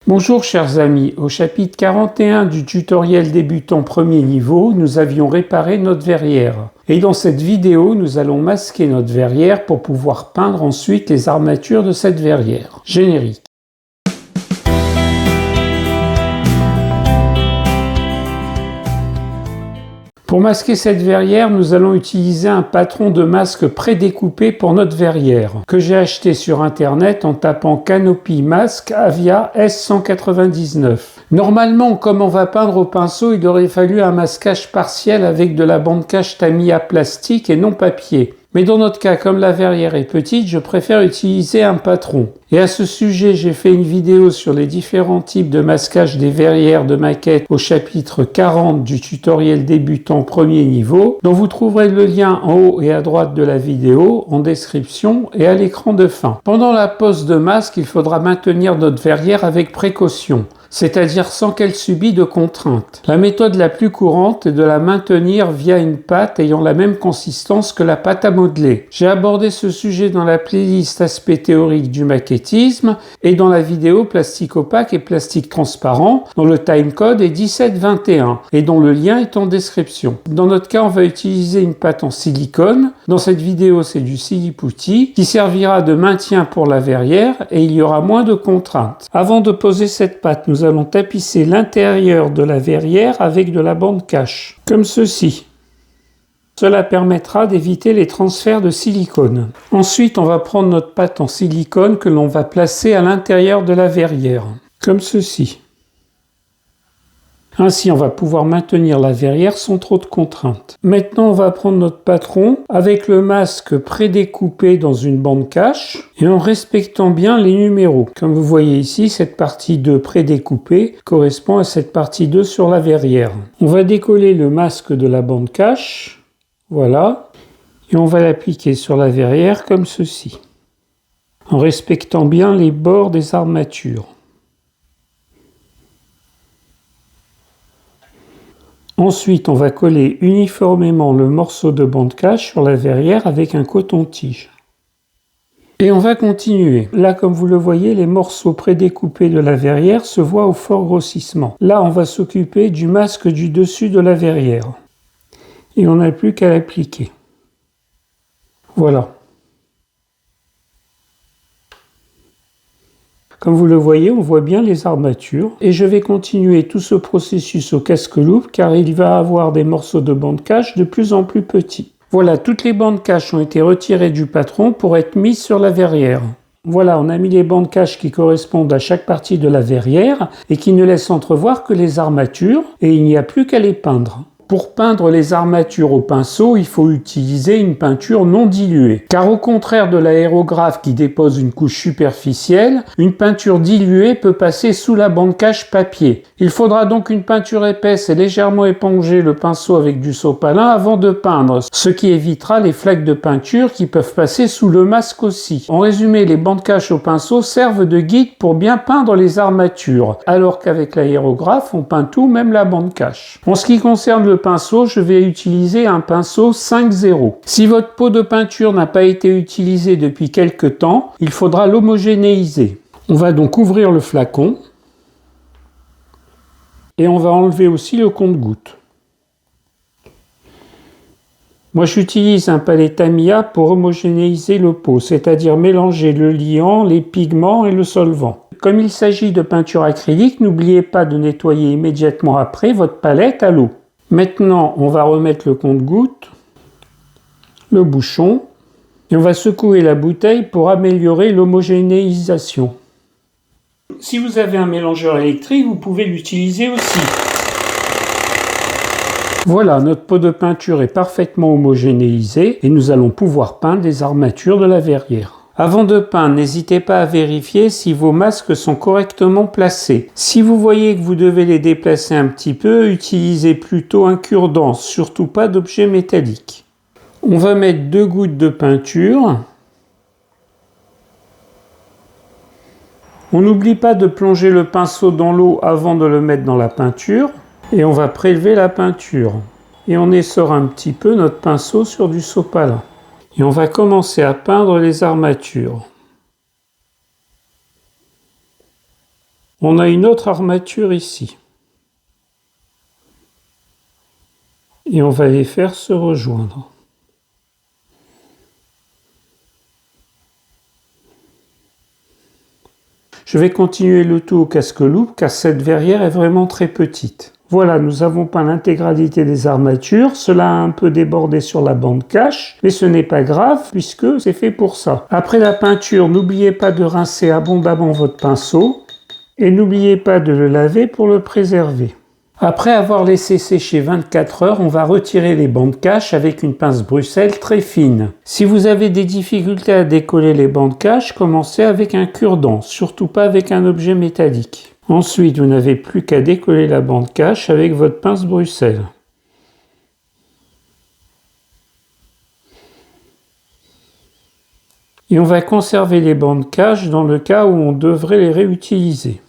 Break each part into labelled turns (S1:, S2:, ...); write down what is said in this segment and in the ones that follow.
S1: Bonjour chers amis, au chapitre 41 du tutoriel débutant premier niveau, nous avions réparé notre verrière. Et dans cette vidéo, nous allons masquer notre verrière pour pouvoir peindre ensuite les armatures de cette verrière. Générique. Pour masquer cette verrière, nous allons utiliser un patron de masque prédécoupé pour notre verrière, que j'ai acheté sur internet en tapant Canopy Masque Avia S199. Normalement, comme on va peindre au pinceau, il aurait fallu un masquage partiel avec de la bande cache Tamiya plastique et non papier. Mais dans notre cas, comme la verrière est petite, je préfère utiliser un patron. Et à ce sujet, j'ai fait une vidéo sur les différents types de masquage des verrières de maquette au chapitre 40 du tutoriel débutant premier niveau, dont vous trouverez le lien en haut et à droite de la vidéo, en description et à l'écran de fin. Pendant la pose de masque, il faudra maintenir notre verrière avec précaution, c'est-à-dire sans qu'elle subisse de contraintes. La méthode la plus courante est de la maintenir via une pâte ayant la même consistance que la pâte à modeler. J'ai abordé ce sujet dans la playlist aspect théorique du maquettisme et dans la vidéo plastique opaque et plastique transparent dont le timecode est 1721 et dont le lien est en description. Dans notre cas, on va utiliser une pâte en silicone. Dans cette vidéo, c'est du Siliputi qui servira de maintien pour la verrière et il y aura moins de contraintes. Avant de poser cette pâte, nous allons tapisser l'intérieur de la verrière avec de la bande cache, comme ceci. Cela permettra d'éviter les transferts de silicone. Ensuite, on va prendre notre pâte en silicone que l'on va placer à l'intérieur de la verrière, comme ceci. Ainsi, on va pouvoir maintenir la verrière sans trop de contraintes. Maintenant, on va prendre notre patron avec le masque prédécoupé dans une bande cache et en respectant bien les numéros. Comme vous voyez ici, cette partie 2 prédécoupée correspond à cette partie 2 sur la verrière. On va décoller le masque de la bande cache, voilà, et on va l'appliquer sur la verrière comme ceci, en respectant bien les bords des armatures. Ensuite, on va coller uniformément le morceau de bande cache sur la verrière avec un coton-tige. Et on va continuer. Là, comme vous le voyez, les morceaux prédécoupés de la verrière se voient au fort grossissement. Là, on va s'occuper du masque du dessus de la verrière. Et on n'a plus qu'à l'appliquer. Voilà. Comme vous le voyez, on voit bien les armatures. Et je vais continuer tout ce processus au casque-loupe car il va avoir des morceaux de bande cache de plus en plus petits. Voilà, toutes les bandes cache ont été retirées du patron pour être mises sur la verrière. Voilà, on a mis les bandes cache qui correspondent à chaque partie de la verrière et qui ne laissent entrevoir que les armatures et il n'y a plus qu'à les peindre. Pour peindre les armatures au pinceau, il faut utiliser une peinture non diluée. Car au contraire de l'aérographe qui dépose une couche superficielle, une peinture diluée peut passer sous la bande cache papier. Il faudra donc une peinture épaisse et légèrement éponger le pinceau avec du sopalin avant de peindre, ce qui évitera les flaques de peinture qui peuvent passer sous le masque aussi. En résumé, les bandes cache au pinceau servent de guide pour bien peindre les armatures, alors qu'avec l'aérographe, on peint tout, même la bande cache. En ce qui concerne le pinceau, je vais utiliser un pinceau 5-0. Si votre pot de peinture n'a pas été utilisé depuis quelque temps, il faudra l'homogénéiser. On va donc ouvrir le flacon et on va enlever aussi le compte-gouttes. Moi, j'utilise un palette Tamiya pour homogénéiser le pot, c'est-à-dire mélanger le liant, les pigments et le solvant. Comme il s'agit de peinture acrylique, n'oubliez pas de nettoyer immédiatement après votre palette à l'eau. Maintenant, on va remettre le compte-gouttes, le bouchon, et on va secouer la bouteille pour améliorer l'homogénéisation. Si vous avez un mélangeur électrique, vous pouvez l'utiliser aussi. Voilà, notre pot de peinture est parfaitement homogénéisé et nous allons pouvoir peindre les armatures de la verrière. Avant de peindre, n'hésitez pas à vérifier si vos masques sont correctement placés. Si vous voyez que vous devez les déplacer un petit peu, utilisez plutôt un cure-dent, surtout pas d'objet métallique. On va mettre 2 gouttes de peinture. On n'oublie pas de plonger le pinceau dans l'eau avant de le mettre dans la peinture. Et on va prélever la peinture. Et on essore un petit peu notre pinceau sur du sopalin. Et on va commencer à peindre les armatures. On a une autre armature ici. Et on va les faire se rejoindre. Je vais continuer le tout au casque-loupe car cette verrière est vraiment très petite. Voilà, nous avons peint l'intégralité des armatures. Cela a un peu débordé sur la bande cache, mais ce n'est pas grave puisque c'est fait pour ça. Après la peinture, n'oubliez pas de rincer abondamment votre pinceau et n'oubliez pas de le laver pour le préserver. Après avoir laissé sécher 24 heures, on va retirer les bandes cache avec une pince Bruxelles très fine. Si vous avez des difficultés à décoller les bandes cache, commencez avec un cure-dent, surtout pas avec un objet métallique. Ensuite, vous n'avez plus qu'à décoller la bande cache avec votre pince Bruxelles. Et on va conserver les bandes cache dans le cas où on devrait les réutiliser.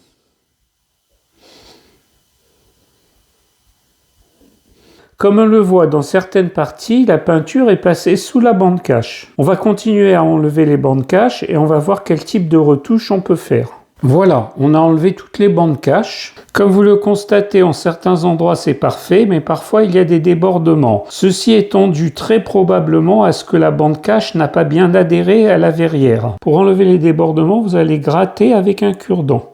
S1: Comme on le voit dans certaines parties, la peinture est passée sous la bande cache. On va continuer à enlever les bandes cache et on va voir quel type de retouche on peut faire. Voilà, on a enlevé toutes les bandes cache. Comme vous le constatez, en certains endroits c'est parfait, mais parfois il y a des débordements. Ceci étant dû très probablement à ce que la bande cache n'a pas bien adhéré à la verrière. Pour enlever les débordements, vous allez gratter avec un cure-dent.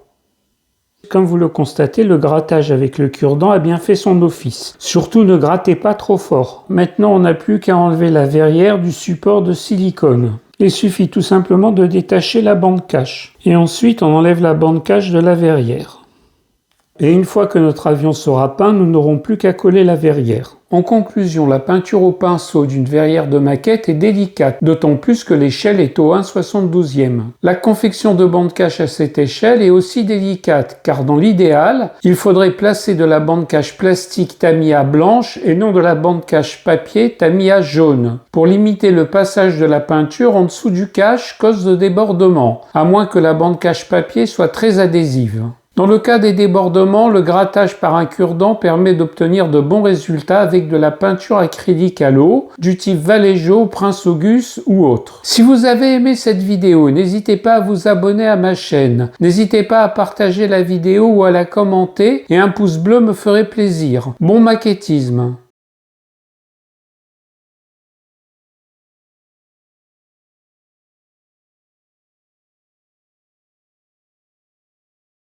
S1: Comme vous le constatez, le grattage avec le cure-dent a bien fait son office. Surtout ne grattez pas trop fort. Maintenant, on n'a plus qu'à enlever la verrière du support de silicone. Il suffit tout simplement de détacher la bande cache. Et ensuite, on enlève la bande cache de la verrière. Et une fois que notre avion sera peint, nous n'aurons plus qu'à coller la verrière. En conclusion, la peinture au pinceau d'une verrière de maquette est délicate, d'autant plus que l'échelle est au 1/72e. La confection de bande cache à cette échelle est aussi délicate, car dans l'idéal, il faudrait placer de la bande cache plastique Tamiya blanche et non de la bande cache papier Tamiya jaune, pour limiter le passage de la peinture en dessous du cache cause de débordement, à moins que la bande cache papier soit très adhésive. Dans le cas des débordements, le grattage par un cure-dent permet d'obtenir de bons résultats avec de la peinture acrylique à l'eau, du type Vallejo, Prince Auguste ou autre. Si vous avez aimé cette vidéo, n'hésitez pas à vous abonner à ma chaîne. N'hésitez pas à partager la vidéo ou à la commenter et un pouce bleu me ferait plaisir. Bon maquettisme!